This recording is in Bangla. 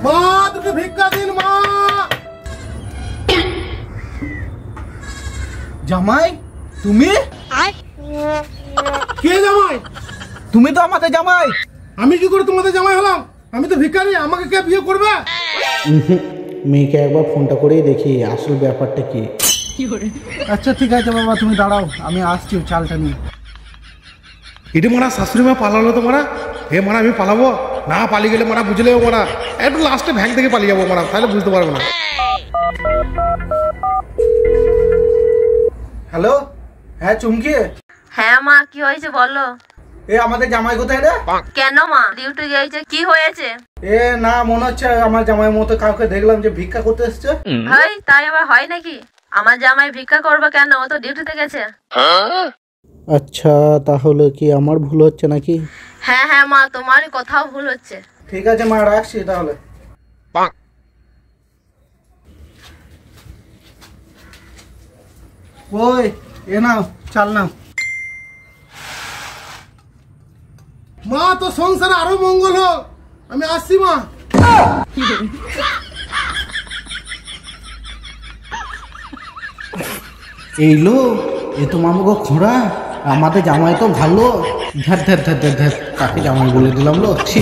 মা দুটো ভিক্ষা দিন মা। জামাই তুমি? কে জামাই? তুমি তো আমাদের জামাই। আমি কি করে তোমাদের জামাই হলাম? আমি তো ভিখারি, আমাকে কে বিয়ে করবে? মেয়েকে একবার ফোনটা করেই দেখি আসল ব্যাপারটা কি। আচ্ছা ঠিক আছে বাবা, তুমি দাঁড়াও, আমি আসছি চালটা নিয়ে। এটি মারা শাশুড়ি মা পালালো তো মারা। হে মারা আমি পালাবো না, পালিয়ে গেলে মারা বুঝলে মারা একটু লাস্টে ভ্যাং থেকে পালিয়ে যাবো মারা, তাহলে বুঝতে পারবো না। হ্যালো, হ্যাঁ চুমকি। হ্যাঁ মা, কি হয়েছে বলো। এ আমাদের জামাই কোথায় রে? কেন মা, ডিউটি গিয়েছে, কি হয়েছে? এ না, মনে হচ্ছে আমার জামাই মতো কাউকে দেখলাম যে ভিক্ষা করতে এসছে। ভাই তাই আবার হয় নাকি? আমার জামাই ভিক্ষা করবে কেন? ও তো ডিউটিতে গেছে। আচ্ছা, তাহলে কি আমার ভুল হচ্ছে নাকি? হ্যাঁ হ্যাঁ মা, তোমারই কোথাও ভুল হচ্ছে। ঠিক আছে মা, রাখছি তাহলে। ওই এ নাও চাল নাও। মা তো সংসারে আরো মঙ্গল হোক, আমি আসছি মা। এইলো, এ তো মামুগো খোঁড়া, আমাদের জামাই তো ভালো। ধ্যার ধ্যার ধ্যার ধ্যার ধ্যার, তাকে জামাই বলে দিলাম লো, ছি।